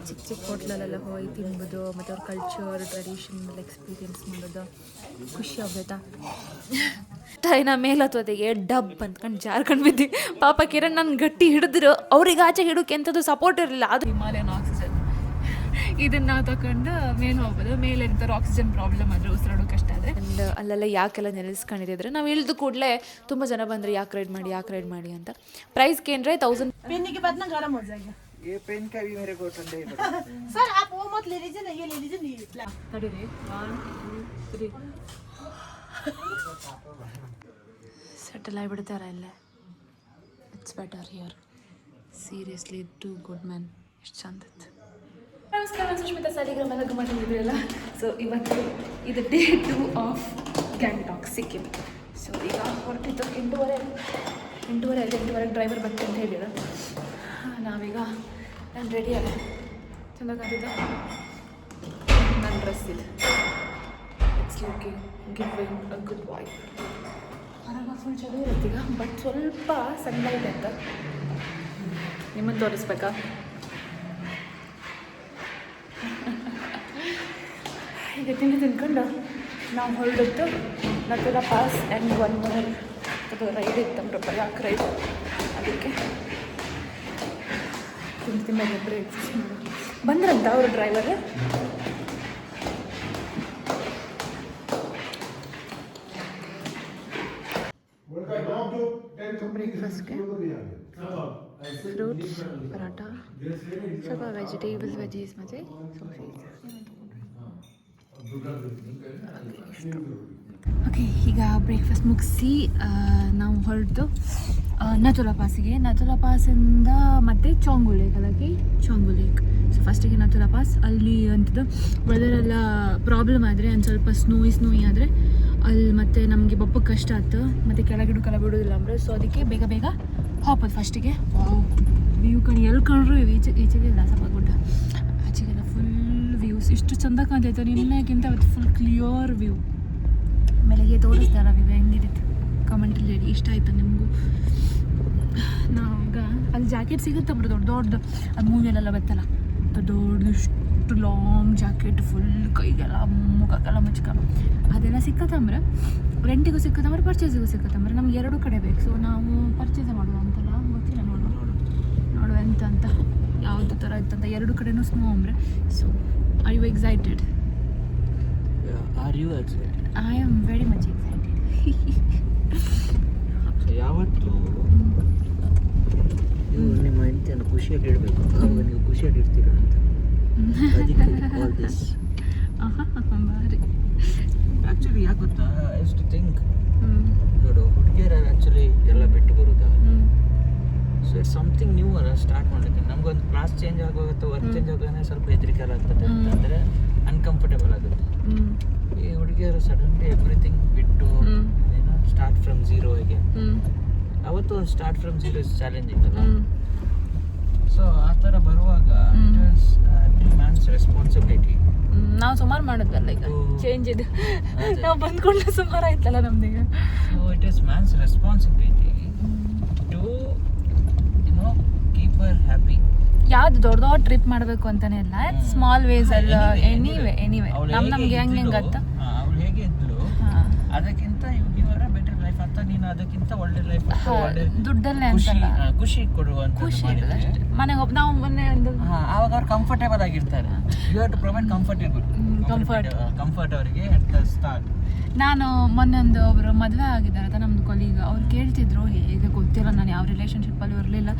ಚಿಕ್ಕ ಚಿಕ್ಕ ಹೋಟ್ಲಲ್ಲೆಲ್ಲ ಹೋಗಿ ತಿನ್ಬೋದು ಮತ್ತು ಅವ್ರ ಕಲ್ಚರ್ ಟ್ರೆಡಿಷನಲ್ ಎಕ್ಸ್ಪೀರಿಯೆನ್ಸ್ ಮಾಡೋದು ಖುಷಿ ಆಗೋಯ್ತಾ. ಟ್ರೈನ ಮೇಲತ್ತೋದಿಗೆ ಡಬ್ ಅಂದ್ಕೊಂಡು ಜಾರ್ಕೊಂಡು ಬಿದ್ದು ಪಾಪ ಕಿರಣ್ ನನ್ನ ಗಟ್ಟಿ ಹಿಡಿದ್ರು. ಅವ್ರಿಗೆ ಆಚೆ ಹಿಡೋಕೆ ಎಂಥದ್ದು ಸಪೋರ್ಟ್ ಇರಲಿಲ್ಲ. ಅದು ಹಿಮಾಲಯನ್ ಆಕ್ಸಿಜನ್ ಇದನ್ನು ನಾವು ತಗೊಂಡು ಮೇಲೆ ಹೋಗ್ಬೋದು. ಮೇಲೆ ಎಂಥವ್ರು ಆಕ್ಸಿಜನ್ ಪ್ರಾಬ್ಲಮ್ ಆದರೆ ಉಸಿರಾಡೋ ಕಷ್ಟ ಆದರೆ ಆ್ಯಂಡ್ ಅಲ್ಲೆಲ್ಲ ಯಾಕೆಲ್ಲ ನೆಲೆಸ್ಕೊಂಡಿದ್ರೆ ನಾವು ಇಳಿದು ಕೂಡಲೇ ತುಂಬ ಜನ ಬಂದರೆ ಯಾಕೆ ರೈಡ್ ಮಾಡಿ ಅಂತ. ಪ್ರೈಸ್ಗೆ ಏನಂದರೆ 1000 पेन के बाद ना गरम हो जाएगा। ये पेन का भी मेरे को ठंडा ही सर आप वो मत ले लीजिए ना, ये ले लीजिए नहीं। ತಡೀರಿ 1 2 3 ಸೆಟಲ್ ಆಗಿಬಿಡ್ತಾರ ಇಲ್ಲೇ. It's better here. Seriously too good man. ಎಷ್ಟು ಚಂದ ಇತ್ತು. ನಮಸ್ಕಾರ, ಸುಷ್ಮಿತಾ ಸಾಲಿಗ್ರಾಮ್ ಎಲ್ಲ ಗಮ್ಮತ್ತಿದ್ರಲ್ಲ. ಸೊ ಇವತ್ತು ಇದು day 2 of Gangtok Sikkim. So ಈಗ ಹೊರಟಿದ್ದು 8:30 ಡ್ರೈವರ್ ಬರ್ತೀನಿ ಅಂತ ಹೇಳಿದ್ರು. ನಾವೀಗ ನಾನು ರೆಡಿ ಆಗ ಚೆಂದ ಕಾದಿದ್ದೆ. ನನ್ನ ಡ್ರೆಸ್ ಇದೆ. It's looking giving a good vibe. ಹೊರಗೆ ಫುಲ್ ಚಳಿ ಇರುತ್ತೀಗ, ಬಟ್ ಸ್ವಲ್ಪ ಸನ್ಲೈಟ್ ಅಂತ ನಿಮ್ಮನ್ನು ತೋರಿಸ್ಬೇಕಾ. ಈಗ ತಿಂದ್ಕೊಂಡು ನಾವು ಹೊರಡಿದ್ದು ನಟುಲಾ ಪಾಸ್ ಆ್ಯಂಡ್ 1 more ಅದು ರೈಡ್ ಇತ್ತು ಯಾಕೆ ರೈಡ್, ಅದಕ್ಕೆ ತಿಂದ ಬ್ರೇಕ್ಫಾಸ್ಟ್ ಮಾಡಿ ಬಂದ್ರಂತ ಅವರು ಡ್ರೈವರ್. ಬ್ರೇಕ್ಫಾಸ್ಟ್ಗೆ ಫ್ರೂಟ್ ಪರಾಟ, ಸ್ವಲ್ಪ ವೆಜೀಸ್ ಮತ್ತು ಓಕೆ. ಈಗ ಬ್ರೇಕ್ಫಾಸ್ಟ್ ಮುಗಿಸಿ ನಾವು ಹೊರಟು ನಥುಲಾ ಪಾಸಿಗೆ. ನಥುಲಾ ಪಾಸಿಂದ ಮತ್ತು ಚಾಂಗು ಲೇಕ್ ಚಾಂಗು ಲೇಕ್. ಸೊ ಫಸ್ಟಿಗೆ ನಥುಲಾ ಪಾಸ್. ಅಲ್ಲಿ ಅಂಥದ್ದು ವೆದರೆಲ್ಲ ಪ್ರಾಬ್ಲಮ್ ಆದರೆ ಒಂದು ಸ್ವಲ್ಪ ಸ್ನೋಯಿ ಆದರೆ ಅಲ್ಲಿ ಮತ್ತು ನಮಗೆ ಬಪ್ಪಕ್ಕೆ ಕಷ್ಟ ಆಯ್ತು. ಮತ್ತು ಕೆಳಗಿಡಕ್ಕೆಲ್ಲ ಬಿಡೋದಿಲ್ಲ ಅಂದರೆ, ಸೊ ಅದಕ್ಕೆ ಬೇಗ ಹಾಕೋದು ಫಸ್ಟಿಗೆ. ವ್ಯೂ ಕಣಿ ಎಲ್ಲಿ ಕಂಡ್ರು ಈಚೆಗೆ ಇಲ್ಲ ಸ್ವಲ್ಪ ಗುಡ್ಡ, ಆಚೆಗೆಲ್ಲ ಫುಲ್ ವ್ಯೂಸ್ ಇಷ್ಟು ಚೆಂದ ಕಾಣ್ತೈತೆ. ನಿನ್ನೆಗಿಂತ ಅವತ್ತು ಫುಲ್ ಕ್ಲಿಯರ್ ವ್ಯೂ. ಆಮೇಲೆ ತೋರಿಸ್ತಾರ ವ್ಯೂ ಹೆಂಗಿರುತ್ತೆ ಕಮೆಂಟಲ್ಲಿ ಹೇಳಿ. ಇಷ್ಟ ಆಯಿತು ನಿಮಗೂ. ನಾವೀಗ ಅಲ್ಲಿ ಜಾಕೆಟ್ ಸಿಗುತ್ತೆ ಬರೋ ದೊಡ್ಡ ಅದು ಮೂವಿಯಲ್ಲೆಲ್ಲ ಬರ್ತಲ್ಲ ದೊಡ್ಡ ಇಷ್ಟು ಲಾಂಗ್ ಜಾಕೆಟ್ ಫುಲ್ ಕೈಗೆಲ್ಲ ಮುಖಕ್ಕೆಲ್ಲ ಮುಚ್ಕೊಂಡು ಅದೆಲ್ಲ ಸಿಕ್ಕತ್ತಂದ್ರೆ ರೆಂಟಿಗೂ ಸಿಕ್ಕತ್ತಂದ್ರೆ ಪರ್ಚೇಸಿಗೂ ಸಿಕ್ಕತ್ತಂದ್ರೆ ನಮ್ಗೆ 2 ಕಡೆ ಬೇಕು. ಸೊ ನಾವು ಪರ್ಚೇಸ್ ಮಾಡುವ ಅಂತಲ್ಲ ಗೊತ್ತಿಲ್ಲ, ನೋಡುವ ಅಂತ ಯಾವುದು ಥರ ಇತ್ತಂತ 2 ಕಡೆನೂ ಸ್ನೋ ಅಂದರೆ. So are you excited? I am very much excited. ಯಾವತ್ತು ನಿಮ್ಮ ಹೆಂಡತಿಯನ್ನು ಖುಷಿಯಾಗಿ ಇಡಬೇಕು, ಆವಾಗ ನೀವು ಖುಷಿಯಾಗಿ ಇರ್ತೀರ ಅಂತ. ಬಾರಿ ಆ್ಯಕ್ಚುಲಿ ಯಾಕೆ ಗೊತ್ತಾ, ಐಸ್ ಟು ಥಿಂಕ್ ನೋಡು, ಹುಡುಗಿಯರ ಆ್ಯಕ್ಚುಲಿ ಎಲ್ಲ ಬಿಟ್ಟು ಬರೋದಾ. ಸೊ ಇಟ್ಸ್ ಸಮಥಿಂಗ್ ನ್ಯೂ ಅಲ್ಲ ಸ್ಟಾರ್ಟ್ ಮಾಡಲಿಕ್ಕೆ. ನಮಗೊಂದು ಕ್ಲಾಸ್ ಚೇಂಜ್ ಆಗೋಗುತ್ತೆ, ವರ್ಕ್ ಚೇಂಜ್ ಆಗೋದೇ ಸ್ವಲ್ಪ ಹೆದರಿಕೆ ಆಗ್ತದೆ ಅಂತಂದರೆ ಅನ್ಕಂಫರ್ಟೇಬಲ್ ಆಗುತ್ತೆ. ಈ ಹುಡುಗಿಯರು ಸಡನ್ಲಿ ಎವ್ರಿಥಿಂಗ್ ಬಿಟ್ಟು ಸ್ಟಾರ್ಟ್ ಫ್ರಮ್ ಝೀರೋ ಹೇಗೆ ಅವತ್ತು ಒಂದು start from zero is challenging ಅಲ್ಲ. ಸೊ ಆ ಥರ ಬರುವಾಗ ಮ್ಯಾನ್ಸ್ ರೆಸ್ಪಾನ್ಸಿಬಿಲಿಟಿ. ನಾವು ಸುಮಾರು ಮಾಡಿದ್ವಲ್ಲ ಈಗ ಚೇಂಜ್ ಇದೆ. ನಾವು ಬಂದ್ಕೊಂಡು ಸುಮಾರು ಆಯ್ತಲ್ಲ ನಮ್ದೀಗ. So it is man's responsibility to keep her happy. ಯಾವ್ದು ದೊಡ್ಡ ಟ್ರಿಪ್ ಮಾಡಬೇಕು ಅಂತಾನೆ ಇಲ್ಲ, ಸ್ಮಾಲ್ ವೇಸ್ ಅಲ್ಲ. ಎನಿವೆ ನಮ್ಗೆ ಹೆಂಗೆ ಗೊತ್ತಾ, ಅವಳು ಹೇಗೆ ಇದ್ಲು ಅದಕ್ಕಿಂತ ಇವರ ಬೆಟರ್ ಲೈಫ್ ಅಂತ, ನೀನು ಅದಕ್ಕಿಂತ ಒಳ್ಳೆ ಲೈಫ್ ದುಡ್ಡಲ್ಲೇ ಅಂತಲ್ಲ, ಖುಷಿ ಕೊಡುವಂತ ಖುಷಿ ಮನೆಗೆ ನಾವು ಮೊನ್ನೆ ಒಂದು ಆವಾಗ ಅವ್ರು ಕಂಫರ್ಟೇಬಲ್ ಆಗಿರ್ತಾರೆ. You have to provide comfort ಅವರಿಗೆ ಅಟ್ ದ ಸ್ಟಾರ್ಟ್. ನಾನು ಮೊನ್ನೆ ಒಬ್ಬರು ಮದುವೆ ಆಗಿದ್ದಾರೆ ಅಂತ ನಮ್ದು ಕೊಲೀಗ, ಅವ್ರು ಕೇಳ್ತಿದ್ರು ಹೇಗೆ ಗೊತ್ತಿಲ್ಲ, ನಾನು ಯಾವ ರಿಲೇಷನ್ಶಿಪ್ಪಲ್ಲಿ ಇರಲಿಲ್ಲ,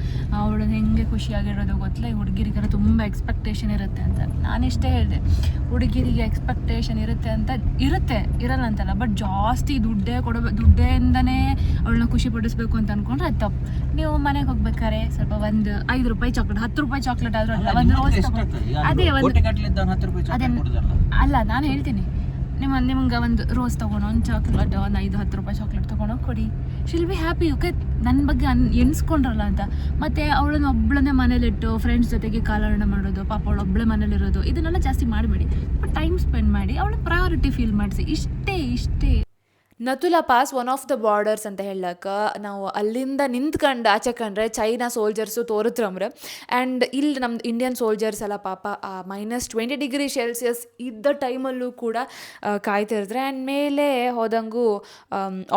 ಅವಳು ಹೆಂಗೆ ಖುಷಿಯಾಗಿರೋದು ಗೊತ್ತಿಲ್ಲ, ಈ ಹುಡುಗಿರಿಗೆಲ್ಲ ತುಂಬ ಎಕ್ಸ್ಪೆಕ್ಟೇಷನ್ ಇರುತ್ತೆ ಅಂತ. ನಾನಿಷ್ಟೇ ಹೇಳಿದೆ, ಹುಡುಗಿರಿಗೆ ಎಕ್ಸ್ಪೆಕ್ಟೇಷನ್ ಇರುತ್ತೆ ಅಂತ ಇರಲ್ಲ ಅಂತಲ್ಲ, ಬಟ್ ಜಾಸ್ತಿ ದುಡ್ಡಿಂದನೇ ಅವಳನ್ನ ಖುಷಿ ಪಡಿಸ್ಬೇಕು ಅಂತ ಅಂದ್ಕೊಂಡ್ರೆ ಅದು ತಪ್ಪು. ನೀವು ಮನೆಗೆ ಹೋಗ್ಬೇಕಾದ್ರೆ ಸ್ವಲ್ಪ ಒಂದು 5 ರೂಪಾಯಿ ಚಾಕ್ಲೇಟ್, 10 ರೂಪಾಯಿ ಚಾಕ್ಲೇಟ್ ಆದರೂ ಅಲ್ಲ, ಒಂದು ರೋಸ್ ಅದೇ ಅಲ್ಲ, ನಾನು ಹೇಳ್ತೀನಿ ನಿಮ್ಗೆ ಒಂದು ರೋಸ್ ತೊಗೊಂಡು ಒಂದು ಚಾಕ್ಲೇಟ್, ಒಂದು 5-10 ರೂಪಾಯಿ ಚಾಕ್ಲೇಟ್ ತೊಗೊಂಡೋಗಿ ಕೊಡಿ. She'll be happy. ಓಕೆ, ನನ್ನ ಬಗ್ಗೆ ಎಣಿಸ್ಕೊಂಡ್ರಲ್ಲ ಅಂತ. ಮತ್ತು ಅವಳನ್ನ ಒಬ್ಬಳನ್ನೇ ಮನೇಲಿಟ್ಟು ಫ್ರೆಂಡ್ಸ್ ಜೊತೆಗೆ ಕಾಲಹರಣ ಮಾಡೋದು, ಪಾಪ ಅವಳು ಒಬ್ಬಳೇ ಮನೇಲಿರೋದು, ಇದನ್ನೆಲ್ಲ ಜಾಸ್ತಿ ಮಾಡಬೇಡಿ. ಬಟ್ ಟೈಮ್ ಸ್ಪೆಂಡ್ ಮಾಡಿ ಅವಳ ಪ್ರಯಾರಿಟಿ ಫೀಲ್ ಮಾಡಿಸಿ. ಇಷ್ಟೇ Nathu La pass one of the borders ಅಂತ ಹೇಳಕ್ಕೆ ನಾವು ಅಲ್ಲಿಂದ ನಿಂತ್ಕೊಂಡು ಆಚೆ ಕಂಡ್ರೆ ಚೈನಾ ಸೋಲ್ಜರ್ಸು ತೋರಿತ್ರಮ್ರೆ ಆ್ಯಂಡ್ ಇಲ್ಲಿ ನಮ್ದು ಇಂಡಿಯನ್ ಸೋಲ್ಜರ್ಸ್ ಎಲ್ಲ ಪಾಪ -20 °C ಇದ್ದ ಟೈಮಲ್ಲೂ ಕೂಡ ಕಾಯ್ತಿರ್ತಾರೆ ಆ್ಯಂಡ್ ಮೇಲೆ ಹೋದಂಗೂ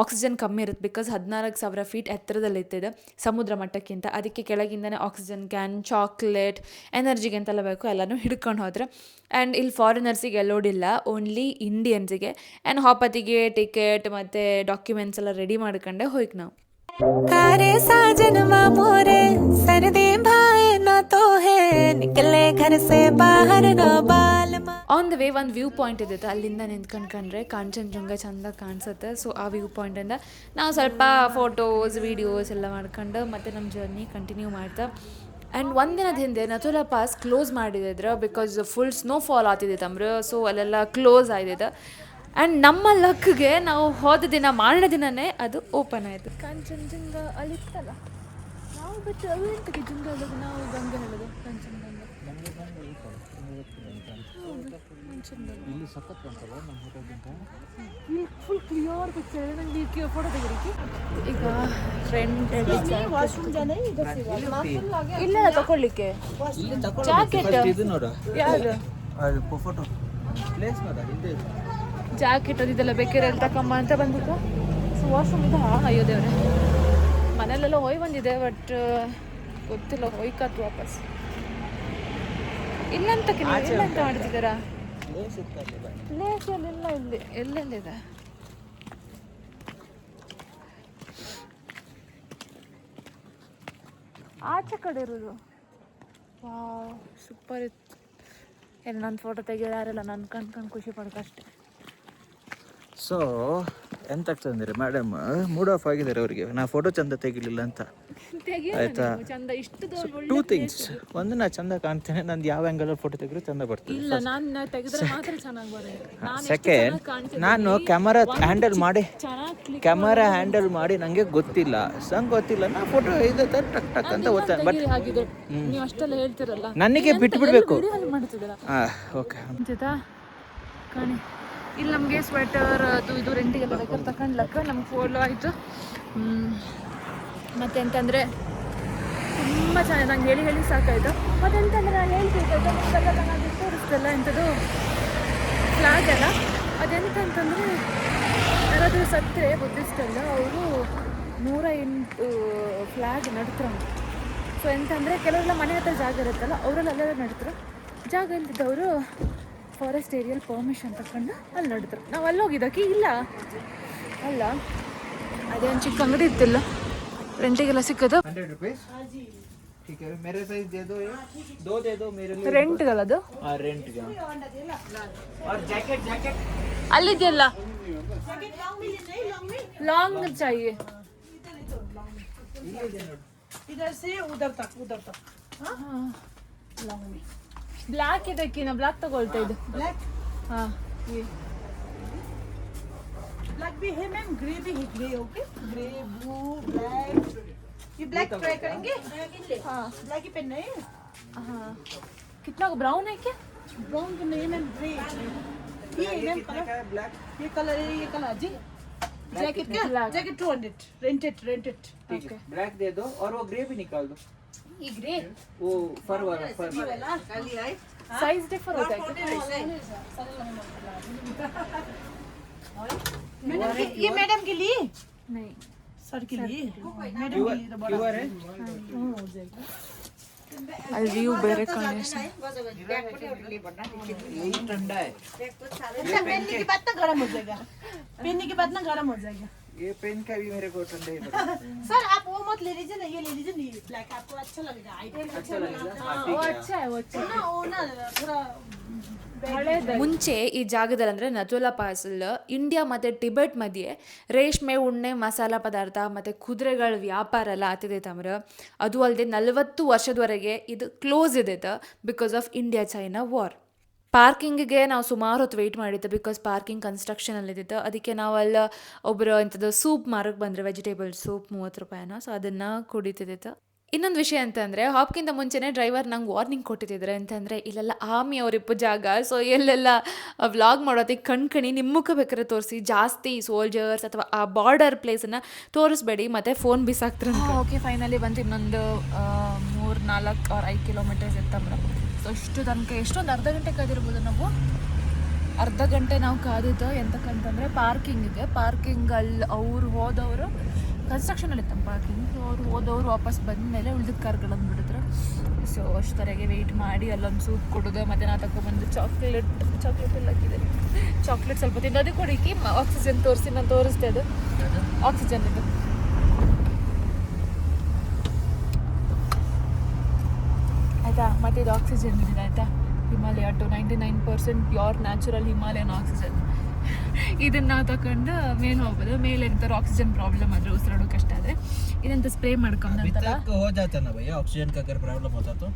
ಆಕ್ಸಿಜನ್ ಕಮ್ಮಿ ಇರುತ್ತೆ ಬಿಕಾಸ್ 14,000 ಫೀಟ್ ಎತ್ತರದಲ್ಲಿ ಇತ್ತಿದೆ ಸಮುದ್ರ ಮಟ್ಟಕ್ಕಿಂತ. ಅದಕ್ಕೆ ಕೆಳಗಿಂದನೇ ಆಕ್ಸಿಜನ್ ಕ್ಯಾನ್, ಚಾಕ್ಲೇಟ್, ಎನರ್ಜಿಗೆ ಎಂತೆಲ್ಲ ಬೇಕು ಎಲ್ಲನೂ ಹಿಡ್ಕೊಂಡು ಹೋದ್ರೆ. ಆ್ಯಂಡ್ ಇಲ್ಲಿ ಫಾರಿನರ್ಸಿಗೆ ಎಲ್ಲೋಡಿಲ್ಲ, ಓನ್ಲಿ ಇಂಡಿಯನ್ಸಿಗೆ. ಆ್ಯಂಡ್ ಹಾಪತಿಗೆ ಟಿಕೆಟ್ ಮತ್ತು ಡಾಕ್ಯುಮೆಂಟ್ಸ್ ಎಲ್ಲ ರೆಡಿ ಮಾಡ್ಕೊಂಡೆ ಹೋಯ್ಕೆ ನಾವು. ಆನ್ ದ ವೇ ಒಂದು ವ್ಯೂ ಪಾಯಿಂಟ್ ಇದ್ದೈತೆ, ಅಲ್ಲಿಂದ ನಿಂತ್ಕೊಂಡ್ರೆ ಕಾಂಚನಜಂಗ ಚಂದ ಕಾಣಿಸುತ್ತೆ. ಸೊ ಆ ವ್ಯೂ ಪಾಯಿಂಟಿಂದ ನಾವು ಸ್ವಲ್ಪ ಫೋಟೋಸ್ ವೀಡಿಯೋಸ್ ಎಲ್ಲ ಮಾಡ್ಕೊಂಡು ಮತ್ತೆ ನಮ್ಮ ಜರ್ನಿ ಕಂಟಿನ್ಯೂ ಮಾಡ್ತಾ. ಆ್ಯಂಡ್ ಒಂದಿನದ ಹಿಂದೆ ನತುಲಾ ಪಾಸ್ ಕ್ಲೋಸ್ ಮಾಡಿದಿದ್ರೆ ಬಿಕಾಸ್ ಫುಲ್ ಸ್ನೋಫಾಲ್ ಆಗ್ತಿದ್ದಿತ್ತು ಅಂದ್ರೆ. ಸೊ ಅಲ್ಲೆಲ್ಲ ಕ್ಲೋಸ್ ಆಗಿದ್ದು. ಆ್ಯಂಡ್ ನಮ್ಮ ಲಕ್ಗೆ ನಾವು ಹೋದ ದಿನ ಮಾರನೇ ದಿನವೇ ಅದು ಓಪನ್ ಆಯಿತು. ಕಾಂಚನಜಂಗ ಅಲ್ಲಿತ್ತಲ್ಲ, ನಾವು ಬಿಟ್ಟು ಅವೆಂತಕ್ಕೆ ಜುಂಗಲ್ಲಿಗೆ ನಾವು ಗಂಗೆ ಹೇಳೋದು ಕಾಂಚನಜಂಗ. ಇಲ್ಲಿ ಸಖತ್ ಬಂತಲ್ಲ ನಮ್ಮ ಹೋಟೆಲ್ಗಿಂತ. ಫುಲ್ ಕ್ಲಿಯರ್ ಪಿಕ್ಚರ್ ಇದೆ. ನನಗೆ ಫೋಟೋ ತೆಗೀರಿಕೆ ಈಗ ಫ್ರೆಂಡ್ ವಾಶ್ರೂಮ್ ಜಾನೆ ಇಲ್ಲ ತಗೊಳ್ಳಿಕ್ಕೆ ಇಲ್ಲಿ ಜಾಕೆಟ್ ಇದು ನೋಡು, ಯಾರು ಅದು ಫೋಟೋ ಪ್ಲೇಸ್ ನೋಡ ಹಿಂದೆ ಜಾಕೆಟ್ ಅದೆಲ್ಲ ಬೇಕಾರೆ ಅಲ್ಲಿ ತಕೊಂಬ ಅಂತ ಬಂದ್ಬಿಟ್ಟು. ಸೊ ವಾಶ್ರೂಮ್ ಇದೆ. ಅಯ್ಯೋ ದೇವ್ರೆ, ಮನೇಲೆಲ್ಲ ಹೋಯ್ ಬಂದಿದೆ ಬಟ್ ಗೊತ್ತಿಲ್ಲ ಹೋಯ್ಕಾತು ವಾಪಸ್. ಇಲ್ಲಂತ ಇಲ್ಲಂತ ಮಾಡ್ತಿದ್ದಾರಾ? ಪ್ಲೇಸ್ ಇತ್ತಲ್ಲ, ಪ್ಲೇಸ್ ಎಲ್ಲ ಇಲ್ಲಿ ಎಲ್ಲೆಲ್ಲಿದೆ? ಆಚೆ ಕಡೆ ಇರೋದು. ವಾವ್ ಸೂಪರ್ ಇತ್ತು. ಎಲ್ಲ ನನ್ನ ಫೋಟೋ ತೆಗಿಯಾರೆಲ್ಲ ನಾನು ಕಣ್ಕೊಂಡು ಖುಷಿ ಪಡ್ಕಷ್ಟೆ. ಸೊ ಎಂತಾಗ್ತದಂದ್ರೆ ಮೇಡಮ್ ಮೂಡ್ ಆಫ್ ಆಗಿದ್ದಾರೆ ಅವರಿಗೆ, ನಾ ಫೋಟೋ ಚಂದ ತೆಗಿಲಿಲ್ಲ ಅಂತ. ಆಯ್ತಾ, ಚಂದ ಇಷ್ಟು 2 things. ಒಂದು ನಾ ಚಂದ ಕಾಣ್ತೇನೆ, ನಂದು ಯಾವ ಆ್ಯಂಗಲಲ್ಲಿ ಫೋಟೋ ತೆಗೆದ್ರು ಚಂದ ಬರ್ತದೆ. ಇಲ್ಲ ನಾನು ತೆಗೆದ್ರೆ ಮಾತ್ರ ಚೆನ್ನಾಗಿ ಬರುತ್ತೆ. ಸೆಕೆಂಡ್, ನಾನು ಕ್ಯಾಮರಾ ಹ್ಯಾಂಡಲ್ ಮಾಡಿ ನನಗೆ ಗೊತ್ತಿಲ್ಲ, ನಾ ಫೋಟೋ ಇದೆ ಟಕ್ ಟಕ್ ಅಂತ ಓದ್ತಾನೆ. ಬಟ್ ನೀವು ಅಷ್ಟೆಲ್ಲ ಹೇಳ್ತಿರಲ್ಲ, ನನಗೆ ಬಿಟ್ಬಿಡ್ಬೇಕು. ಮಾಡ್ತಿದ್ದೀರಾ? ಓಕೆ ಅಂತಿತಾ ಕಾಣಿ. ಇಲ್ಲಿ ನಮಗೆ ಸ್ವೆಟರ್ ಅದು ಇದು ರೆಂಟಿಗೆಲ್ಲ ಬೇಕಾದ್ರೆ ತಗೊಂಡ್ಲಕ್ಕ ನಮ್ಗೆ ಫೋಟೋ ಆಯಿತು. ಮತ್ತೆಂತಂದರೆ ತುಂಬ ಚೆನ್ನಾಗಿ ನಂಗೆ ಹೇಳಿ ಸಾಕಾಯಿತು. ಮತ್ತೆಂತಂದರೆ ನಾನು ಹೇಳ್ತಿದ್ದೆ ನಿಮಗೆಲ್ಲ ಚೆನ್ನಾಗಿ ತೋರಿಸ್ತಲ್ಲ ಎಂಥದ್ದು ಫ್ಲಾಗ್ ಅಲ್ಲ. ಅದೆಂತಂತಂದರೆ ಯಾರಾದರೂ ಸತ್ತರೆ ಬುದ್ಧಿಸ್ಟಲ್ಲ ಅವರು 108 ಫ್ಲಾಗ್ ನಡ್ತಾರೆ. ಸೊ ಎಂತಂದರೆ ಕೆಲವರೆಲ್ಲ ಮನೆ ಹತ್ರ ಜಾಗ ಇರುತ್ತಲ್ಲ ಅವರೆಲ್ಲ ನಡ್ತಾರೆ. ಜಾಗ ಇಲ್ದಿದ್ದವರು ಫಾರೆಸ್ಟ್ ಏರಿಯಲ್ಲಿ ಪರ್ಮಿಷನ್ ತಗೊಂಡು ಅಲ್ಲಿ ನಡ್ತಾರೆ. ನಾವು ಅಲ್ಲಿ ಹೋಗಿದ್ದಕ್ಕೆ ಇಲ್ಲ ಅಲ್ಲ, ಅದೇ ಒಂದು ಚಿಕ್ಕ ಅಂಗಡಿ ಇತ್ತಿಲ್ಲ, ರೆಂಟಿಗೆಲ್ಲ ಸಿಕ್ಕದ. 100 रुपीस ठीक है, मेरे साइज दे दो, ये दो दे दो मेरे लिए. ರೆಂಟ್ಗಲ್ಲದು रेंट का. और जैकेट ಅಲ್ಲಿದೆಯಲ್ಲ ಲಾಂಗ್ ಚಾಹಿಯೆ. इधर से उधर तक हाँ लॉन्ग में ಬ್ಲ್ಯಾಕ್ ಇದಕ್ಕೆ ನಾ ಬ್ಲ್ಯಾಕ್ ತಗೊಳ್ತಾ ಇದ್ದು. ब्लैक ಹಾಂ ब्लैक भी है मैम, ग्रे भी है. Grey okay, grey blue black. ये ब्लैक ट्राई करेंगे. हाँ ब्लैक ही पहनना है. हाँ कितना ब्राउन है क्या? ब्राउन का नहीं मैम, ग्रे. ये मैम कलर, ब्लैक. ये कलर है, ये कलर जी. जैकेट क्या? Jacket 200 rented. ठीक है, ब्लैक दे दो और वो ग्रे भी निकाल दो. ये ग्रे वो फर वाला ये वाला खाली है. साइज डिफर होता है क्या? मैडम ये मैडम के लिए, नहीं सर के लिए, मैडम के लिए तो बड़ा प्योर है. हो जाएगा. ಅಲ್ಲಿ ವ್ಯೂ ಬೇರೆ ಕಾಣಿಸ್ತಾ. यही ठंडा है. अच्छा पहनने के बाद ना गर्म हो जाएगा. पहनने के बाद ना गर्म हो जाएगा. ये पेन का भी मेरे को ठंडा ही लगा. सर आप वो मत ले लीजिए ना, ये ले लीजिए ना, ये ब्लैक आपको अच्छा लगेगा. अच्छा लगेगा. हाँ, वो अच्छा है, वो अच्छा है. वो ना थोड़ा ಮುಂಚೆ ಈ ಜಾಗದಲ್ಲಿ ಅಂದರೆ ನತುಲಾ ಪಾಸಲ್ಲಿ ಇಂಡಿಯಾ ಮತ್ತು ಟಿಬೆಟ್ ಮಧ್ಯೆ ರೇಷ್ಮೆ, ಉಣ್ಣೆ, ಮಸಾಲ ಪದಾರ್ಥ ಮತ್ತು ಕುದುರೆಗಳ ವ್ಯಾಪಾರ ಎಲ್ಲ ಆಗ್ತಿದೈತೆ ಅಂದ್ರೆ. ಅದು ಅಲ್ಲದೆ 40 ವರ್ಷದವರೆಗೆ ಇದು ಕ್ಲೋಸ್ ಇದೈತೆ because of India China war. ಪಾರ್ಕಿಂಗಿಗೆ ನಾವು ಸುಮಾರು ಹೊತ್ತು ವೆಯ್ಟ್ ಮಾಡಿದ್ದೆ ಬಿಕಾಸ್ ಪಾರ್ಕಿಂಗ್ ಕನ್ಸ್ಟ್ರಕ್ಷನಲ್ಲಿ ಇದ್ದಿತ್ತು. ಅದಕ್ಕೆ ನಾವು ಅಲ್ಲಿ ಒಬ್ಬರು ಇಂಥದ್ದು ಸೂಪ್ ಮಾರಕ್ಕೆ ಬಂದರೆ ವೆಜಿಟೇಬಲ್ ಸೂಪ್ 30 ರೂಪಾಯಿನ. ಸೊ ಅದನ್ನು ಕುಡಿತಿದ್ದಿತ್ತು. ಇನ್ನೊಂದು ವಿಷಯ ಅಂತಂದರೆ ಹಾಪ್ಗಿಂತ ಮುಂಚೆನೇ ಡ್ರೈವರ್ ನಂಗೆ ವಾರ್ನಿಂಗ್ ಕೊಟ್ಟಿದ್ದಿದ್ರೆ ಅಂತಂದರೆ ಇಲ್ಲೆಲ್ಲ ಆರ್ಮಿ ಅವರಿಪ್ಪ ಜಾಗ, ಸೊ ಎಲ್ಲೆಲ್ಲ ವ್ಲಾಗ್ ಮಾಡೋದಕ್ಕೆ ಕಣ್ಕಣಿ ನಿಮ್ಮ ಮುಖ ಬೇಕಾದ್ರೆ ತೋರಿಸಿ, ಜಾಸ್ತಿ ಸೋಲ್ಜರ್ಸ್ ಅಥವಾ ಆ ಬಾರ್ಡರ್ ಪ್ಲೇಸನ್ನು ತೋರಿಸ್ಬೇಡಿ ಮತ್ತು ಫೋನ್ ಬಿಸಾಕ್ತಾರೆ. ಓಕೆ, ಫೈನಲಿ ಬಂತು ಇನ್ನೊಂದು 3-4 or 5 ಕಿಲೋಮೀಟರ್ಸ್ ಇತ್ತಂದ್ರೆ. ಸೊ ಅಷ್ಟು ತನಕ ಎಷ್ಟೊಂದು ಅರ್ಧ ಗಂಟೆ ಕಾದಿರ್ಬೋದು ನಾವು. ಅರ್ಧ ಗಂಟೆ ನಾವು ಕಾದಿದ್ದು ಎಂತಕ್ಕಂತಂದರೆ ಪಾರ್ಕಿಂಗ್ ಇದೆ. ಪಾರ್ಕಿಂಗಲ್ಲಿ ಅವ್ರು ಹೋದವರು ಕನ್ಸ್ಟ್ರಕ್ಷನಲ್ಲಿ ಇತ್ತು ಪಾರ್ಕಿಂಗ್. ಸೊ ಅವ್ರು ಹೋದವರು ವಾಪಸ್ ಬಂದಮೇಲೆ ಉಳಿದ ಕಾರ್ಗಳನ್ನು ಬಿಡಿದ್ರು. ಸೊ ಅಷ್ಟರಗೆ ವೆಯ್ಟ್ ಮಾಡಿ ಅಲ್ಲೊಂದು ಸೂಪ್ ಕೊಡೋದು, ಮತ್ತು ನಾವು ತಗೊಬಂದು ಚಾಕ್ಲೇಟ್ ಎಲ್ಲ ಹಾಕಿದೆ. ಚಾಕ್ಲೇಟ್ ಸ್ವಲ್ಪ ತಿನ್ನೋದು ಕೊಡಿಕಿ ಆಕ್ಸಿಜನ್ ತೋರಿಸಿ ನಾನು ತೋರಿಸ್ದೆ, ಅದು ಆಕ್ಸಿಜನ್ ಇದು. ಆಯಿತಾ, ಮತ್ತು ಇದು ಆಕ್ಸಿಜನ್ ಇದೆ ಆಯಿತಾ, Himalaya to 99% pure natural Himalayan oxygen. ಇದನ್ನು ನಾವು ತಗೊಂಡು ಮೇಲೆ ಹೋಗ್ಬೋದು. ಮೇಲೆ ಎಂಥವ್ರು ಆಕ್ಸಿಜನ್ ಪ್ರಾಬ್ಲಮ್ ಆದರೆ ಉಸಿರಾಡೋ ಕಷ್ಟ ಆದರೆ ಇದಂತ ಸ್ಪ್ರೇ ಮಾಡ್ಕೊಂಡು ನಂತರ हो जाता ना भैया, ऑक्सीजन का अगर प्रॉब्लम होता तो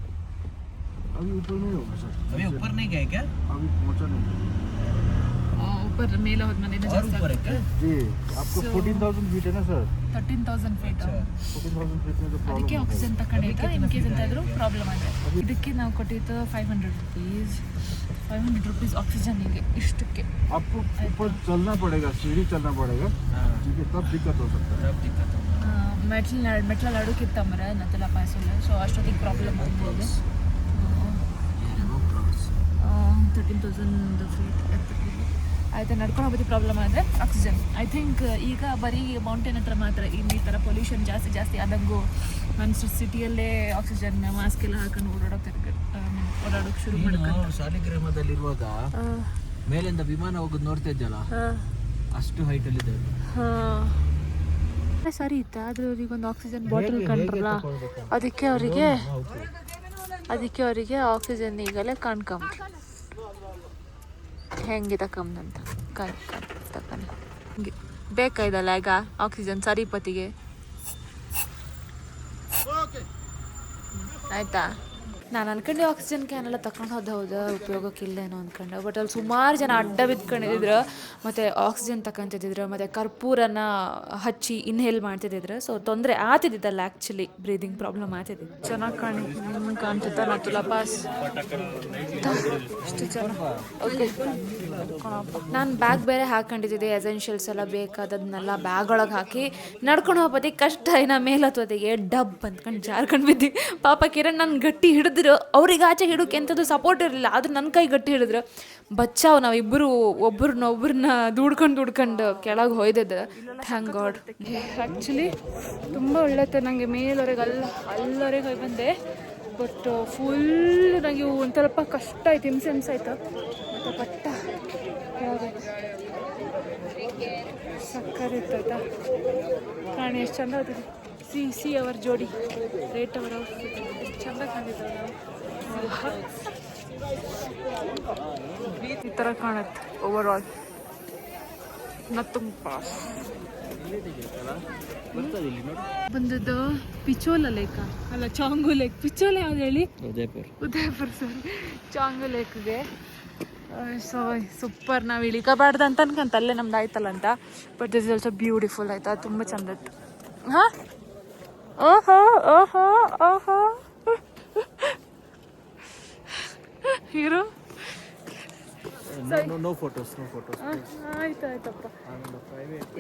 अभी ऊपर नहीं होगा सर, अभी ऊपर नहीं गए क्या? अभी पहुंचा नहीं ऊपर ಮೇಲೆ ಹೋದ್ಮೇಲೆ ಇನ್ನೂ और ಜಾಸ್ತಿ ऊपर है ಆಗುತ್ತೆ. क्या? जी। आपको 14,000 फीट है ना सर, 13,000 ಫೀಟ್. 14,000 फीट में तो ಅದಕ್ಕೆ प्रॉब्लम ಆಕ್ಸಿಜन ತಗೊಂಡಿದ್ದು ಇನ್ ಕೇಸ್ ಎಂತಾದರೂ ಪ್ರಾಬ್ಲಮ್ ಆದರೆ. ಇದಕ್ಕೆ ನಾವು ಕೊಟ್ಟಿದ್ದು 500 rupees ಆಕ್ಸಿಜನ್ನಿಗೆ ಇಷ್ಟಕ್ಕೆ. आपको ऊपर चलना पड़ेगा, सीढ़ी चलना पड़ेगा, ठीक है, तब दिक्कत हो सकता है। सब दिक्कत होगा। ಮೆಟ್ಲ ಅಡುಕಿತ್ತಂಬ್ರೆ ನತ್ತಲ ಪಾಸಲ್ಲ. ಸೊ ಅಷ್ಟೊತ್ತಿಗೆ ಪ್ರಾಬ್ಲಮ್ ಆಗ್ಬೋದು. 13,000 ಫೀಟ್ ಆಯಿತಾ. ನಡ್ಕೊಂಡು ಹೋಗೋದು ಪ್ರಾಬ್ಲಮ್ ಆದರೆ ಆಕ್ಸಿಜನ್. ಐ ಥಿಂಕ್ ಈಗ ಬರೀ ಮೌಂಟೇನ್ ಹತ್ರ ಮಾತ್ರ ಈ ಥರ ಪೊಲ್ಯೂಷನ್ ಜಾಸ್ತಿ ಆದಂಗೂ ಮನುಷ್ಯರು ಸಿಟಿಯಲ್ಲೇ ಆಕ್ಸಿಜನ್ ಮಾಸ್ಕ್ ಎಲ್ಲ ಹಾಕೊಂಡು ಓಡಾಡೋಕೆ ಶುರು ಮಾಡ್ಕೊಂಡು. ಶಾಲಿಗ್ರಾಮದಲ್ಲಿರುವಾಗ ಮೇಲಿಂದ ವಿಮಾನ ಹೋಗೋದು ನೋಡ್ತಾ ಇದ್ದಲ್ಲ, ಅಷ್ಟು ಹೈಟ್ ಅಲ್ಲಿ ಇದೆ. ಸರಿ ಇತ್ತು, ಆದ್ರೆ ಅವ್ರಿಗೊಂದು ಆಕ್ಸಿಜನ್ ಬಾಟಲ್ ಕಂಡ್ರಲ್ಲ, ಅದಕ್ಕೆ ಅವರಿಗೆ ಆಕ್ಸಿಜನ್ ಈಗಲೇ ಕಾಣ್ಕೊಂಬ ಹೆಂಗೆ ತಕೊಂಬಂತ ತಕೊಂಡೆ ಹಿಂಗೆ ಬೇಕಾಯ್ದಲ್ಲ ಈಗ ಆಕ್ಸಿಜನ್ ಸರಿಪತಿಗೆ. ಆಯ್ತಾ, ನಾನು ಅನ್ಕೊಂಡೆ ಆಕ್ಸಿಜನ್ ಕ್ಯಾನ್ ಎಲ್ಲ ತಗೊಂಡು ಹೌದಾ ಉಪಯೋಗಕ್ಕಿಲ್ಲೇನೋ ಅಂದ್ಕೊಂಡೆ. ಬಟ್ ಅಲ್ಲಿ ಸುಮಾರು ಜನ ಅಡ್ಡ ಬಿದ್ಕೊಂಡಿದ್ರು, ಮತ್ತು ಆಕ್ಸಿಜನ್ ತಗೊಂತಿದ್ರು, ಮತ್ತು ಕರ್ಪೂರನ ಹಚ್ಚಿ ಇನ್ಹೇಲ್ ಮಾಡ್ತಿದ್ರು. ಸೊ ತೊಂದರೆ ಆಗ್ತಿದ್ದಿದ್ದಲ್ಲ, ಆ್ಯಕ್ಚುಲಿ ಬ್ರೀದಿಂಗ್ ಪ್ರಾಬ್ಲಮ್ ಆಗ್ತಿದ್ದಿದ್ದು. ಚೆನ್ನಾಗಿ ಕಾಣ್ತಿದ್ದ ನತ್ತುಲ ಪಾಸ್ ಅಷ್ಟು ಜನ. ಓಕೆ, ನಾನು ಬ್ಯಾಗ್ ಬೇರೆ ಹಾಕೊಂಡಿದ್ದೆ, ಎಸೆನ್ಷಿಯಲ್ಸ್ ಎಲ್ಲ ಬೇಕಾದದನ್ನೆಲ್ಲ ಬ್ಯಾಗ್ ಒಳಗೆ ಹಾಕಿ ನಡ್ಕೊಂಡು ಹೋಗೋದಿ ಕಷ್ಟ. ಇನ್ನು ಮೇಲತ್ತೋದಿಗೆ ಡಬ್ ಅಂದ್ಕೊಂಡು ಜಾರ್ಕೊಂಡು ಬಿದ್ದು. ಪಾಪ ಕಿರಣ್ ನನ್ನ ಗಟ್ಟಿ ಹಿಡಿದ್ರು, ಅವ್ರಿಗೆ ಆಚೆ ಹಿಡೋಕೆ ಎಂಥದ್ದು ಸಪೋರ್ಟ್ ಇರಲಿಲ್ಲ, ಆದ್ರೆ ನನ್ನ ಕೈ ಗಟ್ಟಿ ಹಿಡಿದ್ರು. ಬಚ್ಚಾವ್ ನಾವಿಬ್ಬರು ಒಬ್ಬರನ್ನ ದೂಡ್ಕೊಂಡು ಕೆಳಗೆ ಹೋಯ್ದಿದ್ದು. Thank god. ಆ್ಯಕ್ಚುಲಿ ತುಂಬ ಒಳ್ಳೆತ್ತೆ. ನನಗೆ ಮೇಲವರೆಗೆ ಅಲ್ಲವರೆಗೆ ಹೋಗಿ ಬಂದೆ, ಬಟ್ ಫುಲ್ ನನಗೆ ಒಂದು ಸ್ವಲ್ಪ ಕಷ್ಟ ಆಯ್ತು, ಹಿಂಸೆ ಆಯ್ತು. ಮತ್ತು ಪಟ್ಟ ಸಕ್ಕರೆ ಇತ್ತು ಆಯ್ತಾ. ಪ್ರಾಣಿ ಎಷ್ಟು ಚಂದ ಆಗ್ತದೆ. ಸಿ ಅವರ ಜೋಡಿ ರೇಟ್ ಅವರ ಎಷ್ಟು ಚಂದ ಕಾಣಿದ್ದಾವೆ. ಈ ಥರ ಕಾಣುತ್ತೆ ಓವರ್ ಆಲ್ ನತ್ತುಂಗ್ ಪಾಸ್. ಬಂದದ್ದು ಪಿಚೋಲ ಲೇಕ್ ಅಲ್ಲ, ಚಾಂಗು ಲೇಕ್. ಪಿಚೋಲ ಯಾವ್ದು ಹೇಳಿ? ಉದಯಪುರ ಸರಿ, ಚಾಂಗು ಲೇಕ್ಗೆ. So super. ನಾವು ಇಳಿಕಬಾರ್ದು ಅಂತ ಅನ್ಕಂತ ಅಲ್ಲೇ ನಮ್ದು ಆಯ್ತಲ್ಲ ಅಂತ. But this is also beautiful ಆಯ್ತಾ, ತುಂಬ ಚಂದ ಇತ್ತು. ಹಾಂ, ಓಹೋ ಹೀರೋ. No photos. ಆಯ್ತಪ್ಪ.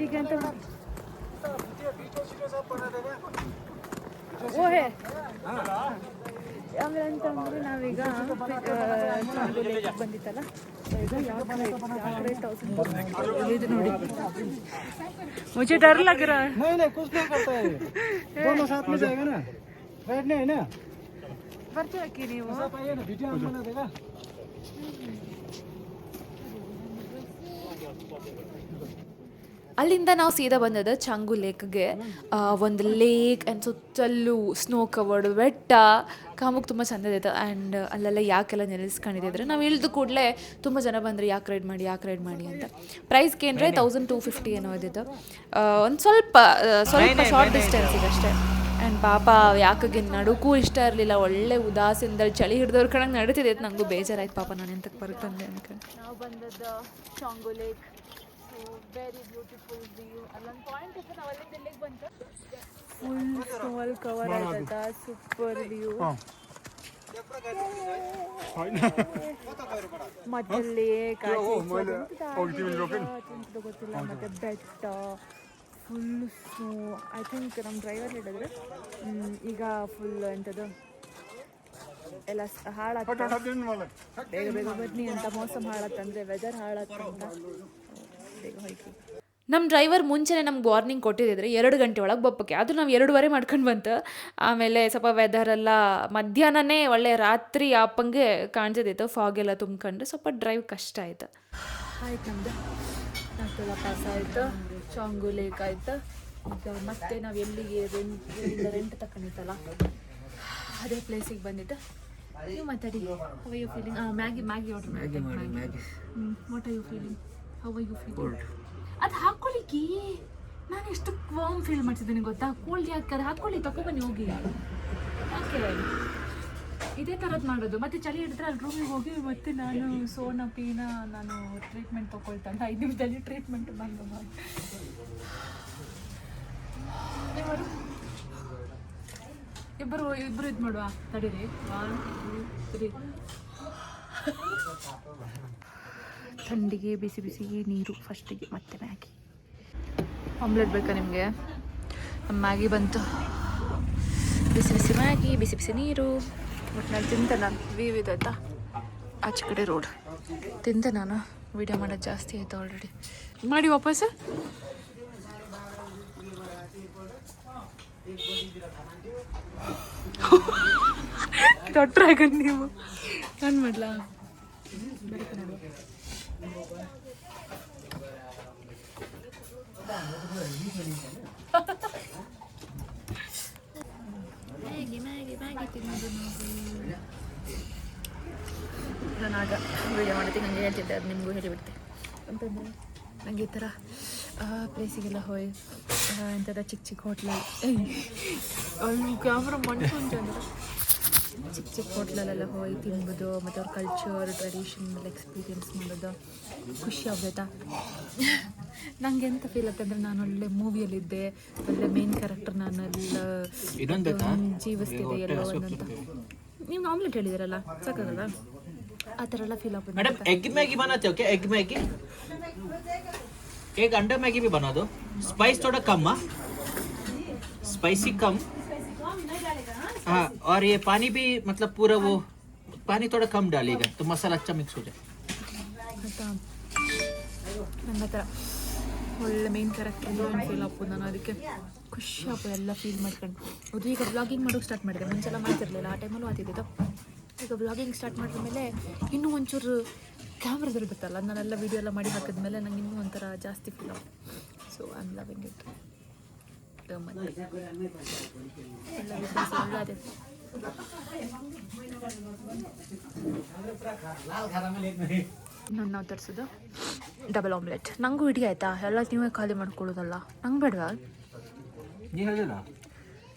ಈಗ ಎಂತ ಓಹೇ ಆಮೇಲೆ ಅಂತಂದ್ರೆ ನಾವೀಗ ಚಾಂಗು ಲೇಕ್ ಬಂದಿತ್ತಲ್ಲ, ಈಗ ಯಾಕೆ 1,000 ಇದು ನೋಡಿ. मुझे डर लग रहा है. नहीं कुछ नहीं करता है, दोनों साथ में जाएगा ना, बैठने है ना, ಬರ್ತೀರಾ ನೀವು? वीडियो हम बना देगा। ಅಲ್ಲಿಂದ ನಾವು ಸೀದಾ ಬಂದದ್ದು ಚಾಂಗು ಲೇಕ್ಗೆ. ಒಂದು ಲೇಕ್ ಆ್ಯಂಡ್ ಸುತ್ತಲೂ ಸ್ನೋ ಕವರ್ಡ್ ಬೆಟ್ಟ, ಕಾಮಕ್ಕೆ ತುಂಬ ಚೆಂದಿತ್ತು. ಆ್ಯಂಡ್ ಅಲ್ಲೆಲ್ಲ ಯಾಕೆಲ್ಲ ನಿಲ್ಲಿಸ್ಕೊಂಡಿದ್ದರೆ ನಾವು ಇಳಿದು ಕೂಡಲೇ ತುಂಬ ಜನ ಬಂದರೆ ಯಾಕೆ ರೈಡ್ ಮಾಡಿ ಅಂತ. ಪ್ರೈಸ್ಗೆ ಏನಂದರೆ 1,250 ಏನೋ ಇದ್ದಿದ್ದು. ಒಂದು ಸ್ವಲ್ಪ ಶಾರ್ಟ್ ಡಿಸ್ಟೆನ್ಸ್ ಇದೆ ಅಷ್ಟೇ. ಆ್ಯಂಡ್ ಪಾಪ ಯಾಕೆ ನಡುಕೂ ಇಷ್ಟ ಇರಲಿಲ್ಲ, ಒಳ್ಳೆ ಉದಾಸೀನದಲ್ಲಿ ಚಳಿ ಹಿಡಿದವ್ರ ಕಡೆ ನಡೀತಿದೆ. ನನಗೂ ಬೇಜಾರಾಯ್ತು, ಪಾಪ ನಾನು ಎಂತಕ್ಕೆ ಬರ್ತಂದೆ ಅನ್ಕೊಂಡು. ನಾವು ಬಂದದ್ದು ಚಾಂಗು ಲೇಕ್. Very beautiful view. ಅಲ್ಲೊಂದು ಪಾಯಿಂಟ್ ಇತ್ತು, ನಾವು ಅಲ್ಲಿಂದ ಇಲ್ಲಿಗೆ ಬಂತು. ಫುಲ್ ಸ್ನೋಲ್ ಕವರ್ ಆಯ್ತಾ ಸೂಪರ್ ವ್ಯೂ ಮತ್ತೆ ಲೇಕ್ ಗೊತ್ತಿಲ್ಲ ಮತ್ತೆ ಬೆಟ್ಟ ಫುಲ್ ಸ್ನೋ. ಐ ಥಿಂಕ್ ನಮ್ಮ ಡ್ರೈವರ್ ಹೇಳಿದ್ರೆ ಈಗ ಫುಲ್ ಎಂಥದ್ದು ಎಲ್ಲ ಹಾಳಾಗ್ತದೆ ಬೇಗ ಬೇಗ ಬನ್ನಿ ಅಂತ ಮೌಸಮ್ ಹಾಳತ್ತಂದರೆ ವೆದರ್ ಹಾಳತ್ತಂತ ಬೇಗ ಹೋಯ್ತು. ನಮ್ಮ ಡ್ರೈವರ್ ಮುಂಚೆನೇ ನಮ್ಗೆ ವಾರ್ನಿಂಗ್ ಕೊಟ್ಟಿದ್ದರೆ 2 ಗಂಟೆ ಒಳಗೆ ಬಪ್ಪಕ್ಕೆ, ಅದು ನಾವು 2:15 ಮಾಡ್ಕೊಂಡು ಬಂತು. ಆಮೇಲೆ ಸ್ವಲ್ಪ ವೆದರೆಲ್ಲ ಮಧ್ಯಾಹ್ನನೇ ಒಳ್ಳೆ ರಾತ್ರಿ ಆಪಂಗೆ ಕಾಣ್ತಿದ್ದಿತ್ತು, ಫಾಗ್ ಎಲ್ಲ ತುಂಬ್ಕೊಂಡು ಸ್ವಲ್ಪ ಡ್ರೈವ್ ಕಷ್ಟ ಆಯ್ತು. ಆಯ್ತು ನಮ್ಮದು ನಾಲ್ಕೆಲ್ಲ ಪಾಸ್ ಆಯಿತು, ಚಾಂಗು ಲೇಕ್ ಆಯಿತು. ಈಗ ಮತ್ತೆ ನಾವು ಎಲ್ಲಿಗೆ ರೆಂಟ್ ತಗೊಂಡಿತ್ತಲ್ಲ ಅದೇ ಪ್ಲೇಸಿಗೆ ಬಂದಿದ್ದು. ನೀವು ಮಾತಾಡಿ, how are you feeling? Maggi order ಮಾಡಿ. What are you feeling? How are you feeling? ಅದು ಹಾಕ್ಕೊಳ್ಳಿಕ್ಕೆ ನಾನು ಎಷ್ಟು ವಾರ್ಮ್ ಫೀಲ್ ಮಾಡ್ತಿದ್ದೀನಿ ಗೊತ್ತಾ. ಕೋಲ್ಡ್ ಯಾಕೆ ಹಾಕ್ಕೊಳ್ಳಿ, ತಗೊಬನ್ನಿ ಹೋಗಿ. ಓಕೆ ಇದೇ ಥರದ್ದು ಮಾಡೋದು. ಮತ್ತು ಚಳಿ ಹಿಡಿದ್ರೆ ಅಲ್ಲಿ ರೂಮಿಗೆ ಹೋಗಿ ಮತ್ತೆ ನಾನು ಪೀನಾ ಟ್ರೀಟ್ಮೆಂಟ್ ತೊಗೊಳ್ತಂತ 5 ನಿಮಿಷದಲ್ಲಿ ಟ್ರೀಟ್ಮೆಂಟ್ ಬಂದು ಮಾಡಿ. ಇಬ್ಬರು ಇದು ಮಾಡುವ, ತಡೀರಿ. 1 2 3. ಥಂಡಿಗೆ ಬಿಸಿ ಬಿಸಿಗೆ ನೀರು ಫಸ್ಟಿಗೆ, ಮತ್ತೆ ಮ್ಯಾಗಿ. ಆಮ್ಲೆಟ್ ಬೇಕಾ ನಿಮಗೆ? ಮ್ಯಾಗಿ ಬಂತು, ಬಿಸಿ ಬಿಸಿ ಮ್ಯಾಗಿ, ಬಿಸಿ ಬಿಸಿ ನೀರು. ಒಟ್ಟಿನಲ್ಲಿ ತಿಂತೆ ನಾನು. ವೀವ್ ಇದೆ ಆಯ್ತಾ, ಆಚೆ ಕಡೆ ರೋಡ್ ತಿಂತೆ ನಾನು. ವೀಡಿಯೋ ಮಾಡೋದು ಜಾಸ್ತಿ ಆಯಿತು ಆಲ್ರೆಡಿ. ಮಾಡಿ ವಾಪಸ್ ತೊಟ್ರಾಗ ನೀವು ನಾನು ಮಾಡ್ಲಾ? ಮ್ಯಾಗಿ ತಿನ್ನೋದು ನಾನು ಆಗ ವೀಡಿಯೋ ಮಾಡ್ತೀನಿ, ನನಗೆ ಹೇಳ್ತಿದ್ದೆ, ಅದು ನಿಮಗೂ ಹೇಳಿಬಿಡ್ತೆ ಅಂತಂದರೆ ನನಗೆ ಈ ಥರ ಪ್ಲೇಸಿಗೆಲ್ಲ ಹೋಗಿ ಎಂಥದ ಚಿಕ್ಕ ಚಿಕ್ಕ ಹೋಟ್ಲಲ್ಲಿ ಅಲ್ಲಿ ಕ್ಯಾಮ್ರಾ ಮಂಟ್ಕೊಂತಂದ್ರೆ ಚಿಕ್ಕ ಚಿಕ್ಕ ಹೋಟ್ಲಲ್ಲೆಲ್ಲ ಹೋಗಿ ತಿನ್ಬೋದು, ಮತ್ತು ಅವ್ರ ಕಲ್ಚರ್ ಟ್ರೆಡಿಷನಲ್ ಎಕ್ಸ್ಪೀರಿಯೆನ್ಸ್ ಮಾಡೋದು ಖುಷಿ ಆಗೋಯ್ತಾ. ನನಗೆ ಎಂತ ಫೀಲ್ ಆಗ್ತಂದ್ರೆ ನಾನು ಒಳ್ಳೆ ಮೂವಿಯಲ್ಲಿದ್ದೆ, ಒಳ್ಳೆ ಮೇನ್ ಕ್ಯಾರೆಕ್ಟರ್ ನಾನೆಲ್ಲ ಜೀವಿಸ್ತಿದ್ದೆ ಎಲ್ಲೋ ಒಂದಂತ. ನೀವು ಆಮ್ಲೆಟ್ ಹೇಳಿದಿರಲ್ಲ, ಸಾಕಾಗಲ್ಲ ಆ ಥರ ಎಲ್ಲ ಫೀಲ್ ಆಗ್ಬೋದು. मैडम एग मैगी बनाते हो क्या? एग मैगी, एक अंडा मैगी भी बना दो. स्पाइस थोड़ा कम, स्पाइसी कम. हाँ, और ये पानी भी मतलब पूरा वो पानी थोड़ा कम डालिएगा तो मसाला अच्छा मिक्स हो जाए. ಆಯಿತಾ, ನನ್ನ ಹತ್ರ ಒಳ್ಳೆ ಮೇನ್ ಕ್ಯಾರೆಕ್ಟರ್ ಫೀಲ್ ಆಗ್ಬೋದು ನಾನು. ಅದಕ್ಕೆ ಖುಷಿ ಆಗ್ಬೋದು ಎಲ್ಲ ಫೀಲ್ ಮಾಡ್ಕೊಂಡು. ಅದು ಈಗ ವ್ಲಾಗಿಂಗ್ ಮಾಡೋಕೆ ಸ್ಟಾರ್ಟ್ ಮಾಡಿದೆ, ಮುಂಚೆಲ್ಲ ಮಾಡ್ತಿರ್ಲಿಲ್ಲ, ಆ ಟೈಮಲ್ಲೂ ಆಗ್ತಿದ್ದಿತ್ತು. ಈಗ ವ್ಲಾಗಿಂಗ್ ಸ್ಟಾರ್ಟ್ ಮಾಡಿದ ಮೇಲೆ ಇನ್ನೂ ಒಂಚೂರು ಕ್ಯಾಮ್ರಾದಲ್ಲಿ ಬಿತ್ತಲ್ಲ, ನಾನೆಲ್ಲ ವೀಡಿಯೋ ಎಲ್ಲ ಮಾಡಿ ಹಾಕಿದ್ಮೇಲೆ ನಂಗೆ ಇನ್ನೂ ಒಂಥರ ಜಾಸ್ತಿ ಫೀಲ್ ಆಗುತ್ತೆ. So I am loving it. ನಾನು ತರಿಸೋದು ಡಬಲ್ ಆಮ್ಲೆಟ್. ನನಗೂ ಇಡಿ ಆಯಿತಾ, ಎಲ್ಲ ನೀವೇ ಖಾಲಿ ಮಾಡ್ಕೊಳ್ಳೋದಲ್ಲ, ನಂಗೆ ಬೇಡವಾ?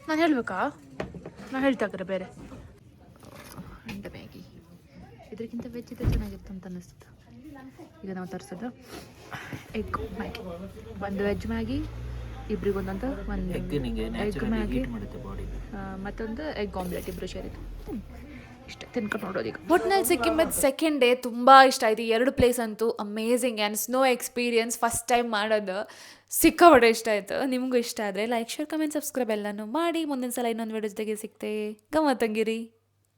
ನಾನು ಹೇಳ್ಬೇಕಾ? ನಾನು ಹೇಳ್ತಾಗ್ರೆ ಬೇರೆ ಅಂಡ ಮ್ಯಾಗಿ, ಇದಕ್ಕಿಂತ ವೆಜ್ ಇದೆ ಚೆನ್ನಾಗಿತ್ತು ಅಂತ ಅನ್ನಿಸ್ತು. ಈಗ ನಾವು ತರಿಸೋದು ಎಗ್ ಮ್ಯಾಗಿ, ಒಂದು ವೆಜ್ ಮ್ಯಾಗಿ ಇಬ್ರಿಗೊಂದಂತ, ಒಂದು ಎಗ್ ಮ್ಯಾಗಿ ಮತ್ತೊಂದು ಎಗ್ ಆಮ್ಲೆಟ್, ಇಬ್ಬರು ಸೇರಿದ್ದು ಇಷ್ಟ ತಿನ್ಕೊಂಡು ನೋಡೋದು. ಈಗ ಒಟ್ನಲ್ಲಿ ಸಿಕ್ಕಿಮದ ಸೆಕೆಂಡ್ ಡೇ ತುಂಬ ಇಷ್ಟ ಆಯಿತು. 2 ಪ್ಲೇಸ್ ಅಂತೂ amazing and snow experience first time ಮಾಡೋದು ಸಿಕ್ಕಾಪಟ್ಟೆ ಇಷ್ಟ ಆಯಿತು. ನಿಮಗೂ ಇಷ್ಟ ಆದರೆ ಲೈಕ್, ಶೇರ್, ಕಮೆಂಟ್, ಸಬ್ಸ್ಕ್ರೈಬ್ ಎಲ್ಲನೂ ಮಾಡಿ. ಮುಂದಿನ ಸಲ ಇನ್ನೊಂದು ವಿಡಿಯೋ ಜೊತೆಗೆ ಸಿಗ್ತೆ. ಗಮ್ಮತ್ತಂಗಿರಿ.